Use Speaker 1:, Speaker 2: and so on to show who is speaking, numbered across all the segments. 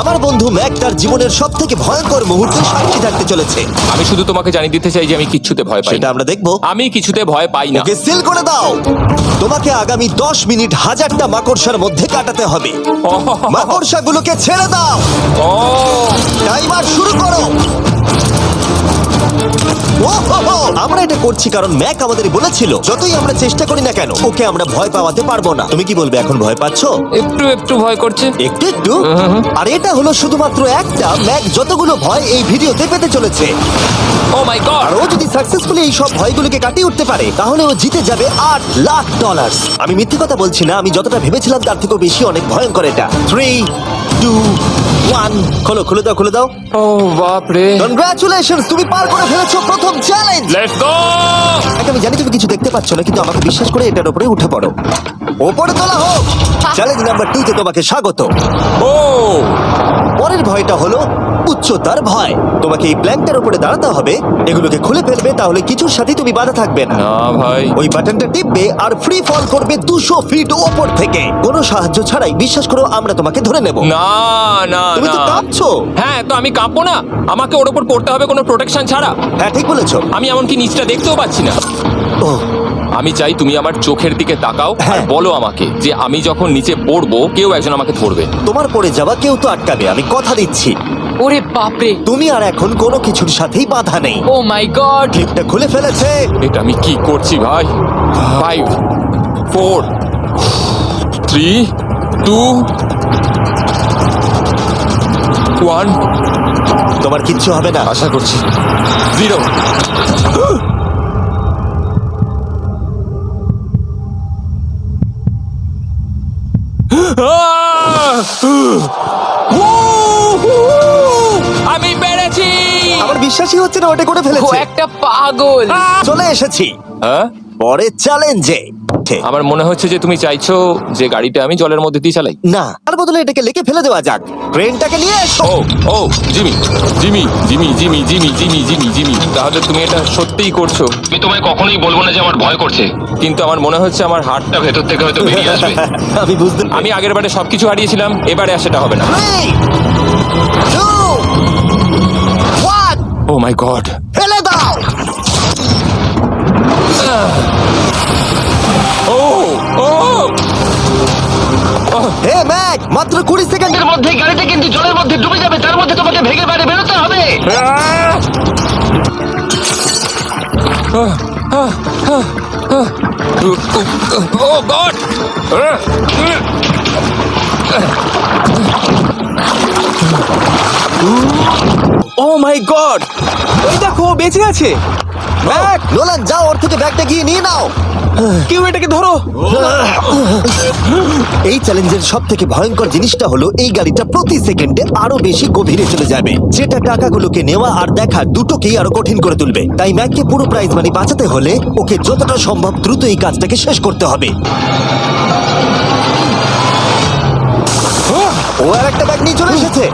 Speaker 1: আমার বন্ধু ম্যাক তার জীবনের সব থেকে ভয়ঙ্কর মুহূর্তে সাক্ষী থাকতে চলেছে।
Speaker 2: আমি শুধু তোমাকে জানিয়ে দিতে চাই যে আমি কিচ্ছুতে ভয় পাই
Speaker 1: সেটা
Speaker 2: না।
Speaker 1: আমরা দেখবো।
Speaker 2: আমি কিছুতে ভয় পাই না।
Speaker 1: ওকে সিল করে দাও। তোমাকে আগামী 10 মিনিট 1000টা মাকড়সার মধ্যে কাটাতে হবে। মাকড়সাগুলোকে ছেড়ে দাও।
Speaker 2: ও
Speaker 1: টাইমার শুরু করো। ওহো! আমরা এটা করছি কারণ ম্যাক আমাদের বলেছিল যতই আমরা চেষ্টা করি না কেন ওকে আমরা ভয় পাওয়াতে পারবো না। তুমি কি বলবে, এখন ভয় পাচ্ছো?
Speaker 2: একটু একটু ভয় করছে।
Speaker 1: একটু একটু। আর এটা হলো শুধুমাত্র একটা। ম্যাক যতগুলো ভয় এই ভিডিওতে পেতে চলেছে,
Speaker 2: ও মাই গড।
Speaker 1: আর ও যদি সাকসেসফুলি এই সব ভয়গুলোকে কাটিয়ে উঠতে পারে তাহলে ও জিতে যাবে $8,00,000। আমি মিথ্যে কথা বলছি না, আমি যতটা ভেবেছিলাম তার থেকেও বেশি অনেক ভয়ঙ্কর এটা। 3, 2, 1 খোলো, খুলে দাও, খুলে দাও।
Speaker 2: ও বাপ রে।
Speaker 1: কনগ্রাচুলেশনস, তুমি পার করে ফেলেছো প্রথম চ্যালেঞ্জ।
Speaker 2: Let's go.
Speaker 1: আমি জানি তুমি কিছু দেখতে পাচ্ছ না, কিন্তু আমাকে বিশ্বাস করে এটার উপরে উঠে পড়ো। ওপরে তোলা হোক। চ্যালেঞ্জ নাম্বার 2 তে তোমাকে স্বাগত।
Speaker 2: ও
Speaker 1: পরের ভয়টা হলো উচ্চতার ভয়। তোমাকে এই প্ল্যাঙ্কটার উপরে দাঁড়াতে হবে, এগুলোকে খুলে ফেলবে, তাহলে কিছুর সাথে তুমি বাধা থাকবে না।
Speaker 2: না ভাই।
Speaker 1: ওই বাটনটা টিপবে আর ফ্রি ফল করবে 200 ফিট ওপর থেকে। কোনো সাহায্য ছাড়াই, বিশ্বাস করো আমরা তোমাকে ধরে নেব।
Speaker 2: না না
Speaker 1: তুমি তো
Speaker 2: না।
Speaker 1: কাঁপছো।
Speaker 2: হ্যাঁ, তো আমি কাঁপবো না? আমাকে ওর উপর পড়তে হবে কোনো প্রোটেকশন ছাড়া?
Speaker 1: হ্যাঁ ঠিক বলেছো।
Speaker 2: আমি এমনকি নিচটা দেখতেও পাচ্ছি না।
Speaker 1: ও
Speaker 2: আমি চাই তুমি আমার চোখের দিকে তাকাও আর
Speaker 1: হ্যাঁ।
Speaker 2: বলো আমাকে যে আমি যখন নিচে পড়বো কেউ একজন আমাকে ধরবে।
Speaker 1: তোমার পড়ে যাওয়া কেউ তো আটকাবে, আমি কথা দিচ্ছি।
Speaker 3: ওরে বাপরে।
Speaker 1: তুমি আর এখন কোনো কিছুর সাথেই বাধা নেই।
Speaker 3: ও মাই গড।
Speaker 1: ক্লিপটা খুলে ফেলেছে।
Speaker 2: এটা আমি কি করছি ভাই? 5 4 3 2 1
Speaker 1: তোমার কিচ্ছু হবে না।
Speaker 2: আশা করছি 0। আমি পেরেছি।
Speaker 1: আমার বিশ্বাসই হচ্ছে না ওটা করে
Speaker 3: ও
Speaker 1: ফেলেছে।
Speaker 3: একটা পাগল।
Speaker 1: চলে এসেছি
Speaker 2: হ্যাঁ,
Speaker 1: পরের চ্যালেঞ্জে।
Speaker 2: আমার মনে হচ্ছে যে তুমি চাইছো যে গাড়িটা আমি জলের মধ্যে দিয়ে চালাই।
Speaker 1: না, তার বদলে এটাকে লেকে ফেলে দেওয়া যাক। ক্রেনটাকে নিয়ে এসো।
Speaker 2: ও ও Jimmy Jimmy Jimmy Jimmy Jimmy Jimmy Jimmy Jimmy তাহলে তুমি এটা সত্যিই করছো? আমি তোমায় কখনোই বলবো না যে আমার ভয় করছে, কিন্তু আমার মনে হচ্ছে আমার হার্টটা ভেতর থেকে হয়তো বেরিয়ে আসবে।
Speaker 1: আমি বুঝতে
Speaker 2: আমি আগের বারে সবকিছু হারিয়েছিলাম, এবারে আর সেটা হবে না।
Speaker 1: 3, 2, 1
Speaker 2: ও মাই গড।
Speaker 1: ফেলে দাও।
Speaker 2: ও ও
Speaker 1: হে ম্যাক, মাত্র 20 সেকেন্ডের মধ্যে গাড়িটা কিন্তু জলের মধ্যে ডুবে যাবে। তার মধ্যে তোমাকে ভেঙে বাইরে বেরোতে হবে।
Speaker 2: ও গড।
Speaker 4: ও মাই গড, ওই দেখো ও বেঁচে আছে। ম্যাক,
Speaker 1: নোলান যাও, ওর থেকে ব্যাগটা গিয়ে নিয়ে নাও।
Speaker 4: কেউ এটাকে ধরো।
Speaker 1: এই চ্যালেঞ্জের সব থেকে ভয়ঙ্কর জিনিসটা হলো এই গাড়িটা প্রতি সেকেন্ডে আরো বেশি গভীরে চলে যাবে, যেটা টাকাগুলোকে নেওয়া আর দেখা দুটোকেই আরো কঠিন করে তুলবে। তাই ম্যাককে পুরো প্রাইজ মানি বাঁচাতে হলে ওকে যতটা সম্ভব দ্রুত এই কাজটাকে শেষ করতে হবে। ও আর একটা ব্যাগ নিয়ে চলে এসেছে।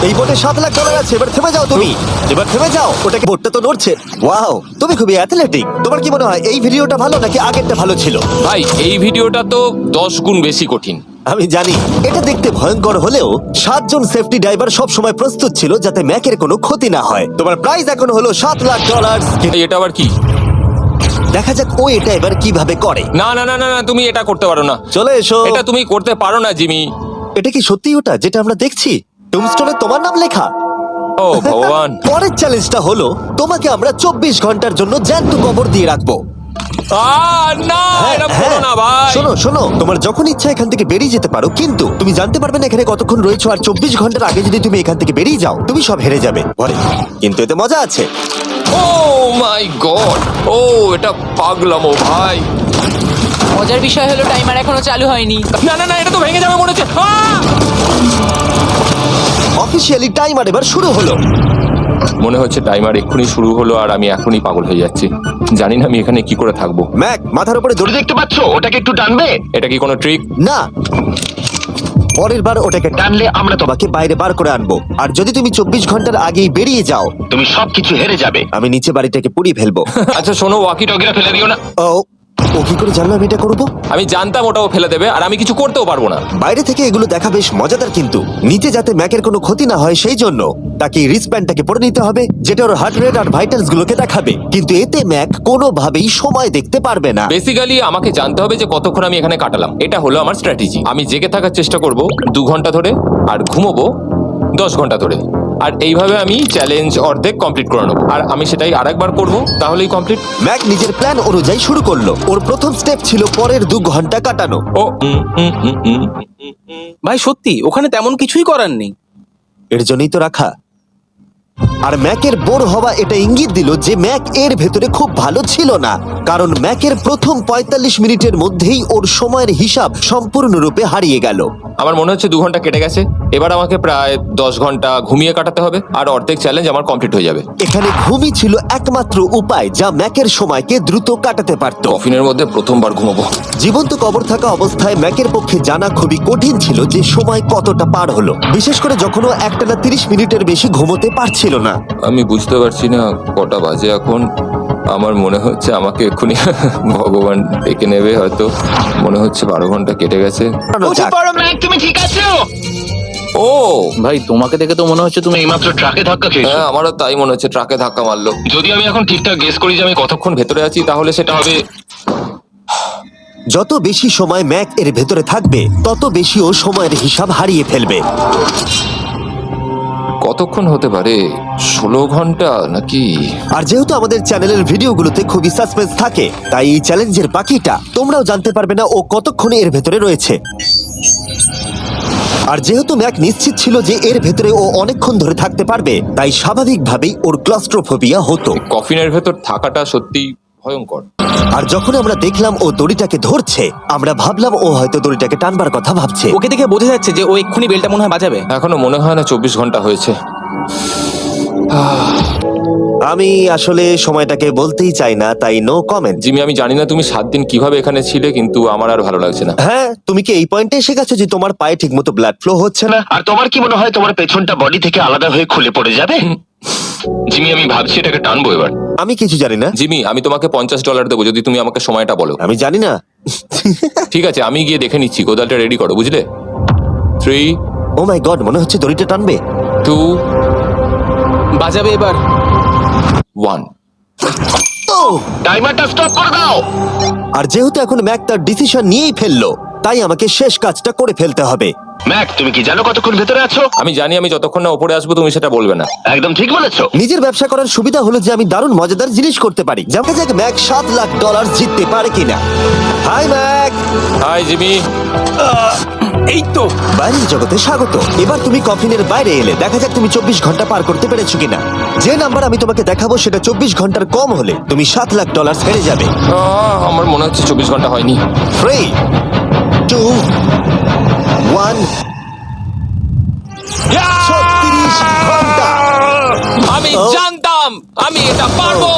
Speaker 1: এই বোটে $7,00,000 আছে। এবার থেমে যাও তুমি, এবার থেমে যাও। ওটাকে বোটটা তো নড়ছে। ওয়াও, তুমি খুবই অ্যাথলেটিক। তোমার কি মনে হয় এই ভিডিওটা ভালো নাকি আগেরটা ভালো ছিল?
Speaker 2: ভাই, এই ভিডিওটা তো 10 গুণ বেশি কঠিন।
Speaker 1: আমি জানি এটা দেখতে ভয়ঙ্কর হলেও 7 জন সেফটি ড্রাইভার সব সময় প্রস্তুত ছিল যাতে ম্যাকের কোনো ক্ষতি না হয়। তোমার প্রাইস এখন হলো $7,00,000।
Speaker 2: এটা আবার কি?
Speaker 1: দেখা যাক ও এটা এবার কিভাবে করে।
Speaker 2: না না না না না, তুমি এটা করতে পারো না।
Speaker 1: চলে এসো।
Speaker 2: এটা তুমি করতে পারো না জিমি।
Speaker 1: এটা কি সত্যি ওটা যেটা আমরা দেখছি? টুমস্টোনে তোমার নাম লেখা।
Speaker 2: ও ভগবান।
Speaker 1: পরের চ্যালেঞ্জটা হলো তোমাকে আমরা 24 ঘন্টার জন্য জ্যান্ত কবর দিয়ে রাখবো।
Speaker 2: না, এটা করো না ভাই।
Speaker 1: শোনো শোনো, তোমার যখন ইচ্ছা এখান থেকে বেরিয়ে যেতে পারো, কিন্তু তুমি জানতে পারবে না এখানে কতক্ষণ রয়েছো। আর 24 ঘন্টার আগে যদি তুমি এখান থেকে বেরিয়ে যাও, তুমি সব হেরে যাবে ঘরে। কিন্তু এতে মজা আছে।
Speaker 2: ও মাই গড। ও এটা পাগলামো ভাই।
Speaker 3: মজার বিষয় হলো টাইমার এখনো চালু হয়নি।
Speaker 2: না না না, এটা তো ভেঙে যাবে মনে হচ্ছে।
Speaker 1: অফিসিয়ালি টাইমার এবার শুরু হলো।
Speaker 2: মনে হচ্ছে টাইমার এক্ষুনি শুরু হলো আর আমি এখনই পাগল হয়ে যাচ্ছি। জানি না আমি এখানে কি করে থাকবো।
Speaker 1: ম্যাক, মাথার উপরে দড়ি দেখতে পাচ্ছো? ওটাকে একটু টানবে।
Speaker 2: এটা কি কোনো ট্রিক?
Speaker 1: না, পরের বার ওটাকে টানলে আমরা তোমাকে বাইরে বার করে আনবো। আর যদি তুমি 24 ঘন্টার আগেই বেরিয়ে যাও, তুমি সবকিছু হেরে যাবে। আমি নিচে বাড়িটাকে পুড়িয়ে ফেলবো।
Speaker 2: আচ্ছা শোনো, ওয়াকি টকিরা ফেলে দিও না।
Speaker 1: ও ও কি করে জানলো আমি এটা করবো?
Speaker 2: আমি জানতাম ওটাও ফেলে দেবে আর আমি কিছু করতেও পারবো না।
Speaker 1: বাইরে থেকে এগুলো দেখা বেশ মজাদার, কিন্তু নিচে যাতে ম্যাকের কোনো ক্ষতি না হয় সেই জন্য তাকে রিস্টব্যান্ডটাকে পরে নিতে হবে, যেটা ওর হার্ট রেট আর ভাইটালস গুলোকে দেখাবে। কিন্তু এতে ম্যাক কোনোভাবেই সময় দেখতে পারবে না।
Speaker 2: বেসিক্যালি আমাকে জানতে হবে যে কতক্ষণ আমি এখানে কাটালাম। এটা হলো আমার স্ট্র্যাটেজি। আমি জেগে থাকার চেষ্টা করব 2 ঘন্টা ধরে আর ঘুমোবো 10 ঘন্টা ধরে। আর এইভাবে আমি চ্যালেঞ্জ অর্ধেক কমপ্লিট করে নেবো। আর আমি সেটাই আরেকবার করব, তাহলেই কমপ্লিট।
Speaker 1: ম্যাক নিজের প্ল্যান অনুযায়ী শুরু করলো। ওর প্রথম স্টেপ ছিল পরের 2 ঘন্টা কাটানো।
Speaker 2: ও
Speaker 4: ভাই সত্যি ওখানে তেমন কিছুই করার নেই।
Speaker 1: এর জন্যই তো রাখা। আর ম্যাকের বোর হওয়া এটা ইঙ্গিত দিল যে ম্যাক এর ভেতরে খুব ভালো ছিল না, কারণ ম্যাকের প্রথম 45 মিনিটের মধ্যেই ওর সময়ের হিসাব সম্পূর্ণরূপে হারিয়ে গেল।
Speaker 2: আমার মনে হচ্ছে 2 ঘন্টা কেটে গেছে। এবার আমাকে প্রায় 10 ঘন্টা ঘুমিয়ে কাটাতে হবে আর অর্ধেক চ্যালেঞ্জ আমার কমপ্লিট হয়ে যাবে।
Speaker 1: এখানে ঘুমই ছিল একমাত্র উপায় যা ম্যাকের সময়কে দ্রুত কাটাতে পারত।
Speaker 2: কফিনের মধ্যে প্রথমবার ঘুমাবো।
Speaker 1: জীবন্ত কবর থাকা অবস্থায় ম্যাকের পক্ষে জানা খুবই কঠিন ছিল যে সময় কতটা পার হলো, বিশেষ করে যখন ও একটানা 30 মিনিটের বেশি ঘুমোতে পারছিল না।
Speaker 2: আমি বুঝতে পারছি না কটা বাজে এখন। আমার মনে হচ্ছে আমাকে এক্ষুনি ভগবান ডেকে নেবে হয়তো। মনে হচ্ছে 12 ঘন্টা কেটে গেছে।
Speaker 1: যাক,
Speaker 5: তুমি ঠিক আছো?
Speaker 2: ও
Speaker 4: ভাই তোমাকে দেখে তো মনে হচ্ছে তুমি
Speaker 5: এইমাত্র ট্রাকে ধাক্কা খেয়েছো।
Speaker 2: হ্যাঁ, আমারও তাই মনে হচ্ছে। ট্রাকে ধাক্কা মারলো। যদি আমি এখন ঠিকঠাক গেস করি যে আমি কতক্ষণ ভেতরে আছি, তাহলে সেটা হবে
Speaker 1: যত বেশি সময় ম্যাক এর ভেতরে থাকবে তত বেশি ও সময়ের হিসাব হারিয়ে ফেলবে।
Speaker 2: কতক্ষণ হতে পারে? 16 ঘন্টা নাকি?
Speaker 1: আর যেহেতু আমাদের চ্যানেলের ভিডিওগুলোতে খুবই সাসপেন্স থাকে, তাই এই চ্যালেঞ্জের বাকিটা তোমরাও জানতে পারবে না ও কতক্ষণ এর ভেতরে রয়েছে। আর যেহেতু ম্যাক নিশ্চিত ছিল যে এর ভেতরে ও অনেকক্ষণ ধরে থাকতে পারবে, তাই স্বাভাবিকভাবেই ওর ক্লস্ট্রোফোবিয়া হতো।
Speaker 2: কফিনের ভেতর থাকাটা সত্যি ভয়ঙ্কর।
Speaker 1: আর যখন আমরা দেখলাম ও দড়িটাকে ধরছে, আমরা ভাবলাম ও হয়তো দড়িটাকে টানবার কথা ভাবছে।
Speaker 4: ওকে দেখে বোঝা যাচ্ছে যে ও এক্ষুনি বেলটা মনে হয় বাজাবে।
Speaker 2: এখনো মনে হয় না 24 ঘন্টা হয়েছে।
Speaker 1: আমি আসলে সময়টাকে বলতেই চাই না, তাই নো কমেন্ট।
Speaker 2: জিমি, আমি জানি না তুমি 7 দিন কিভাবে এখানে ছিলে, কিন্তু আমার আর ভালো লাগছে না।
Speaker 1: হ্যাঁ, তুমি কি এই পয়েন্টে এসে গেছো যে তোমার পায়ে ঠিকমতো ব্লাড ফ্লো হচ্ছে না?
Speaker 5: আর তোমার কি মনে হয় তোমার পেছনটা বডি থেকে আলাদা হয়ে খুলে পড়ে যাবে?
Speaker 2: জিমি, আমি ভাবছি এটাকে টানবো এবার।
Speaker 1: আমি কিছু জানি না।
Speaker 2: জিমি, আমি তোমাকে $50 দেবো যদি তুমি আমাকে সময়টা বলো।
Speaker 1: আমি জানি না।
Speaker 2: ঠিক আছে, আমি গিয়ে দেখে নিচ্ছি। কোদালটা রেডি করো, বুঝলে? 3,
Speaker 1: ও মাই গড, মনে হচ্ছে দড়িটা টানবে।
Speaker 2: 2,
Speaker 4: বাজাবে এবার।
Speaker 2: 1।
Speaker 1: ও!
Speaker 5: টাইমারটা স্টপ করে দাও।
Speaker 1: আর যেহেতু এখন ম্যাক তার ডিসিশন নিয়েই ফেললো, তাই আমাকে শেষ কাজটা করে ফেলতে হবে।
Speaker 5: ম্যাক, তুমি কি জানো কতক্ষণ ভেতরে আছো?
Speaker 2: আমি জানি, আমি যতক্ষণ না উপরে আসবো তুমি সেটা বলবে না।
Speaker 5: একদম ঠিক বলেছো।
Speaker 1: নিজের ব্যবসা করার সুবিধা হলো যে আমি দারুণ মজাদার জিনিস করতে পারি। যেমন যাক ম্যাক $7 লাখ জিততে পারে কিনা। Hi Mac.
Speaker 2: Hi Jimmy.
Speaker 4: এই তো
Speaker 1: বাইরের জগতে স্বাগত। এবার তুমি কফিনের বাইরে এলে, দেখা যাক তুমি 24 ঘন্টা পার করতে পেরেছো কিনা। যে নাম্বার আমি তোমাকে দেখাবো সেটা 24 ঘন্টার কম হলে তুমি $7 লাখ হেরে যাবে।
Speaker 2: আমার মনে হচ্ছে 24 ঘন্টা হয়নি।
Speaker 1: 3, 2, 1। 36 ঘন্টা।
Speaker 2: আমি জানতাম আমি এটা পারবো।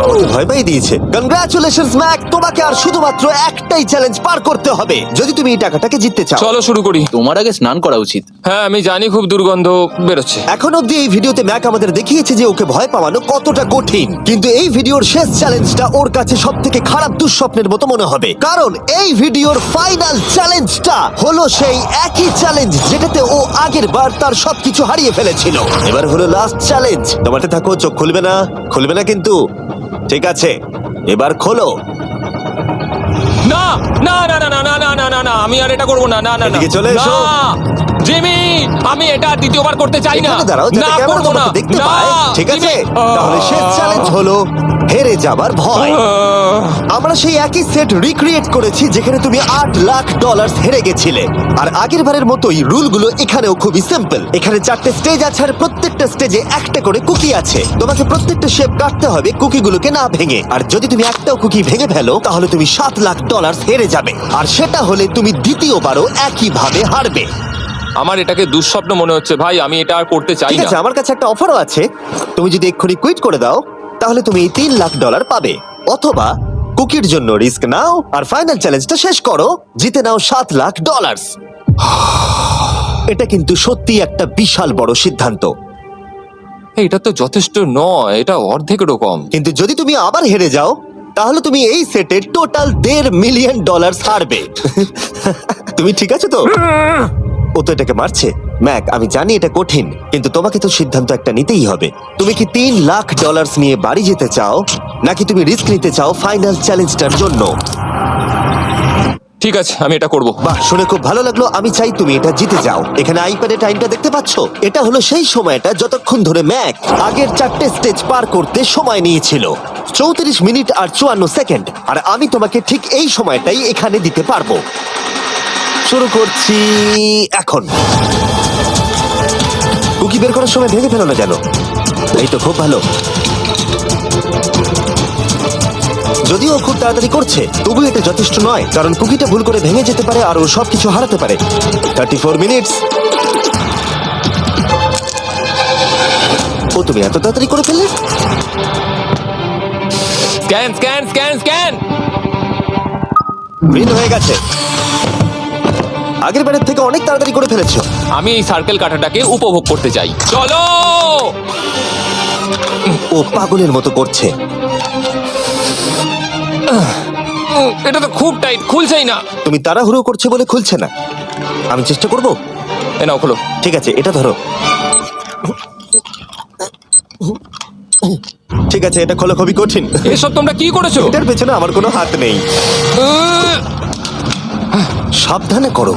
Speaker 1: আমাকে ভয় পাই দিয়েছে। কনগ্রাচুলেশনস ম্যাক, তোমাকে আর শুধুমাত্র একটাই চ্যালেঞ্জ পার করতে হবে যদি তুমি এই টাকাটাকে জিততে চাও।
Speaker 2: চলো শুরু করি।
Speaker 4: তোমার আগে স্নান করা উচিত।
Speaker 2: হ্যাঁ, আমি জানি খুব দুর্গন্ধ বেরোচ্ছে।
Speaker 1: এখন অব্দি এই ভিডিওতে ম্যাক আমাদের দেখিয়েছে যে ওকে ভয় পাওয়ানো কতটা কঠিন, কিন্তু এই ভিডিওর শেষ চ্যালেঞ্জটা ওর কাছে সব থেকে খারাপ দুঃস্বপ্নের মতো মনে হবে, কারণ এই ভিডিওর ফাইনাল চ্যালেঞ্জটা হলো সেই একই চ্যালেঞ্জ যেটাতে ও আগের বার তার সবকিছু হারিয়ে ফেলেছিল। এবার হলো লাস্ট চ্যালেঞ্জ। তোমাতে থাকো, চোখ খুলবে না, খুলবে না কিন্তু। ঠিক আছে, এবার খোলো।
Speaker 2: না না না না না না না না না না, আমি আর এটা করবো না। না না না
Speaker 1: এদিকে চলে এসো।
Speaker 2: না, জিমি, আমি এটা দ্বিতীয়বার করতে চাই না।
Speaker 1: এখানে দাঁড়াও যাতে
Speaker 2: না,
Speaker 1: ক্যামেরা
Speaker 2: করবো না।
Speaker 1: তোমাকে দেখতে
Speaker 2: না,
Speaker 1: পায়। ঠিক আছে,
Speaker 2: জিমি।
Speaker 1: তাহলে শেষ চ্যালেঞ্জ হলো হেরে যাবার ভয়। আমরা সেই একই সেট রিক্রিয়েট করেছি যেখানে তুমি $8 লাখ হেরে গেছিলে। আর আগের বারের মতোই রুলগুলো এখানেও খুবই সিম্পল। এখানে 4টে স্টেজ আছে আর প্রত্যেকটা স্টেজে একটা করে কুকি আছে। তোমাকে প্রত্যেকটা শেপ কাটতে হবে কুকিগুলোকে না ভেঙে। আর যদি তুমি একটাও কুকি ভেঙে ফেলো তাহলে তুমি $7 লাখ হেরে যাবে। আর সেটা হলে তুমি দ্বিতীয়বারও একইভাবে হারবে।
Speaker 2: আমার এটাকে দুঃস্বপ্ন মনে হচ্ছে ভাই, আমি এটা আর করতে চাই
Speaker 1: ঠিক
Speaker 2: না।
Speaker 1: আছে, আমার কাছে একটা অফারও আছে। তুমি যদি এক্ষুনি কুইট করে দাও তাহলে তুমি এই $3 লাখ পাবে, অথবা কুকির জন্য রিস্ক নাও আর ফাইনাল চ্যালেঞ্জটা শেষ করো, জিতে নাও $7 লাখ। এটা কিন্তু সত্যি একটা বিশাল বড় সিদ্ধান্ত।
Speaker 2: এটা তো যথেষ্ট নয়, এটা অর্ধেকেরও কম।
Speaker 1: কিন্তু যদি তুমি আবার হেরে যাও তাহলে তুমি এই সেটে টোটাল $1.5 মিলিয়ন হারবে। তুমি ঠিক আছো তো? ও তো এটাকে মারছে। ম্যাক, আমি জানি এটা কঠিন, কিন্তু তোমাকে তো সিদ্ধান্ত একটা নিতেই হবে। তুমি কি $3 লাখ নিয়ে বাড়ি যেতে চাও, নাকি তুমি রিস্ক নিতে চাও ফাইনাল চ্যালেঞ্জটার জন্য?
Speaker 2: ঠিক আছে, আমি এটা করব।
Speaker 1: বাহ, শুনে খুব ভালো লাগলো। আমি চাই তুমি এটা জিতে যাও। এখানে আইপ্যাডে টাইমটা দেখতে পাচ্ছো? এটা হলো সেই সময়টা যতক্ষণ ধরে ম্যাক আগের 4টে স্টেজ পার করতে সময় নিয়েছিল। 34 মিনিট আর 54 সেকেন্ড। আর আমি তোমাকে ঠিক এই সময়টাই এখানে দিতে পারবো। শুরু করছি এখন। কুকি বের করার সময় ভেঙে ফেলো না যেন। এই তো, খুব ভালো। যদিও ও খুব তাড়াতাড়ি করছে, তবু এটা যথেষ্ট নয়, কারণ কুকিটা ভুল করে ভেঙে যেতে পারে আর ও সবকিছু হারাতে পারে। 34 মিনিটস। ও, তুমি এত তাড়াতাড়ি করে ফেললে?
Speaker 2: Scan scan scan scan.
Speaker 1: Green হয়ে গেছে। আগের বারের থেকে অনেক তাড়াতাড়ি করে ফেলেছো।
Speaker 2: আমি এই সার্কেল কাটাটাকে উপভোগ করতে চাই। চলো।
Speaker 1: ও পাগলের মতো করছে।
Speaker 2: এটা তো খুব টাইট, খুলছেই না।
Speaker 1: তুমি তাড়াহুড়ো করছে বলে খুলছে না। আমি চেষ্টা করব।
Speaker 2: এ নাও, খোলো।
Speaker 1: ঠিক আছে, এটা ধরো। ঠিক আছে, এটা খোলা খুবই কঠিন।
Speaker 2: এসব তোমরা কি করেছো?
Speaker 1: এটার পেছনে আমার কোনো হাত নেই। সাবধানে করো।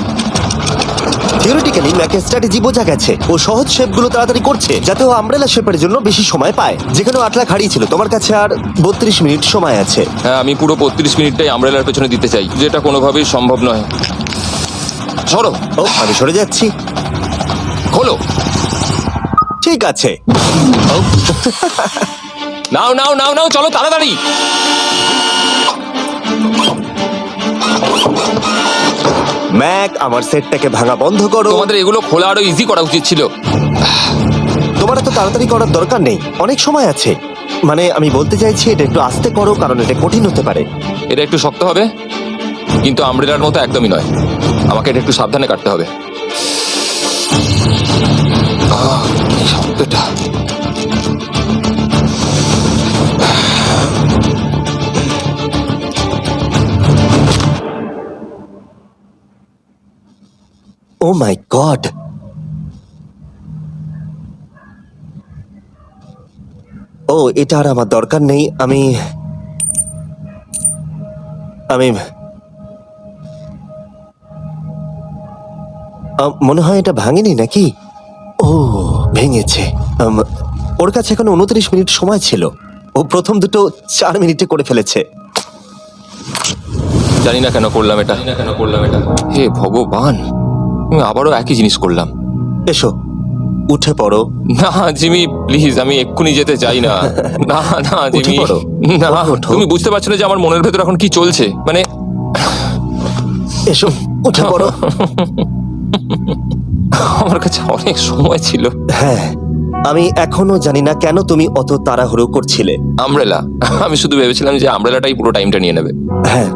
Speaker 1: থিওরিটিক্যালি ম্যাকের স্ট্র্যাটেজি বোঝা গেছে। ও সহজ শেপগুলো তাড়াতাড়ি করছে যাতে ও আমব্রেলা শেপের জন্য বেশি সময় পায়। যেখানে 8 লাখ হারিয়েছিল, তোমার কাছে আর 32 মিনিট সময় আছে।
Speaker 2: হ্যাঁ, আমি পুরো 32 মিনিটটাই আমব্রেলার পেছনে দিতে চাই, যেটা কোনোভাবেই সম্ভব নয়। সরো।
Speaker 1: ও, আমি সরে যাচ্ছি।
Speaker 2: খোলো।
Speaker 1: ঠিক আছে। ও,
Speaker 2: নাও নাও নাও নাও, চলো তাড়াতাড়ি।
Speaker 1: ম্যাক, আমার সেটটাকে ভাঙা বন্ধ করো।
Speaker 2: তোমাদের এগুলো খোলা আরো ইজি করা উচিত ছিল।
Speaker 1: তোমার এত তাড়াতাড়ি করার দরকার নেই, অনেক সময় আছে। মানে আমি বলতে চাইছি এটা একটু আস্তে করো, কারণ এটা কঠিন হতে পারে।
Speaker 2: এটা একটু শক্ত হবে, কিন্তু আমব্রেলার মতো একদমই নয়। আমাকে এটা একটু সাবধানে কাটতে হবে। কি শক্তটা।
Speaker 1: ও মাই গড। ও, এটা আর আমার দরকার নেই। আমি মনে হয় এটা ভাঙেনি নাকি? ও, ভেঙেছে। ওর কাছে এখন 29 মিনিট সময় ছিল। ও প্রথম দুটো 4 মিনিটে করে ফেলেছে।
Speaker 2: জানি না কেন করলাম এটা। হে ভগবান, আমি আবারও একই জিনিস করলাম।
Speaker 1: এসো, উঠে পড়ো।
Speaker 2: না জিমি, প্লিজ, আমি এক্ষুনি যেতে চাই না। না না
Speaker 1: উঠে
Speaker 2: জিমি,
Speaker 1: পড়ো।
Speaker 2: না।
Speaker 1: ওঠো।
Speaker 2: তুমি বুঝতে পারছো না যে আমার মনের ভেতর এখন কি চলছে? মানে
Speaker 1: এসো, উঠে পড়ো।
Speaker 2: আমার কাছে অনেক সময় ছিল।
Speaker 1: হ্যাঁ, আমি এখনো জানি না কেন তুমি অত তাড়াহুড়ো করছিলে।
Speaker 2: আমব্রেলা, আমি শুধু ভেবেছিলাম যে আমব্রেলাটাই পুরো টাইমটা নিয়ে নেবে।
Speaker 1: হ্যাঁ,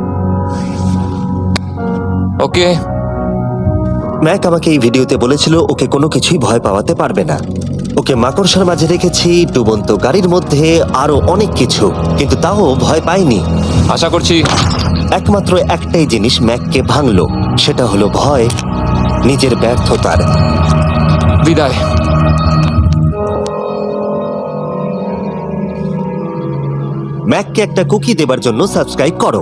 Speaker 2: ওকে।
Speaker 1: ম্যাক আমাকে এই ভিডিওতে বলেছিল ওকে কোনো কিছুই ভয় পাওয়াতে পারবে না। ওকে মাকড়সার মাঝে রেখেছি, ডুবন্ত গাড়ির মধ্যে, আরো অনেক কিছু, কিন্তু তাও ভয় পায়নি।
Speaker 2: আশা করছি।
Speaker 1: একমাত্র একটাই জিনিস ম্যাককে ভাঙলো, সেটা হলো ভয়, নিজের ব্যর্থতার।
Speaker 2: বিদায়।
Speaker 1: ম্যাককে একটা কুকি দেবার জন্য সাবস্ক্রাইব করো।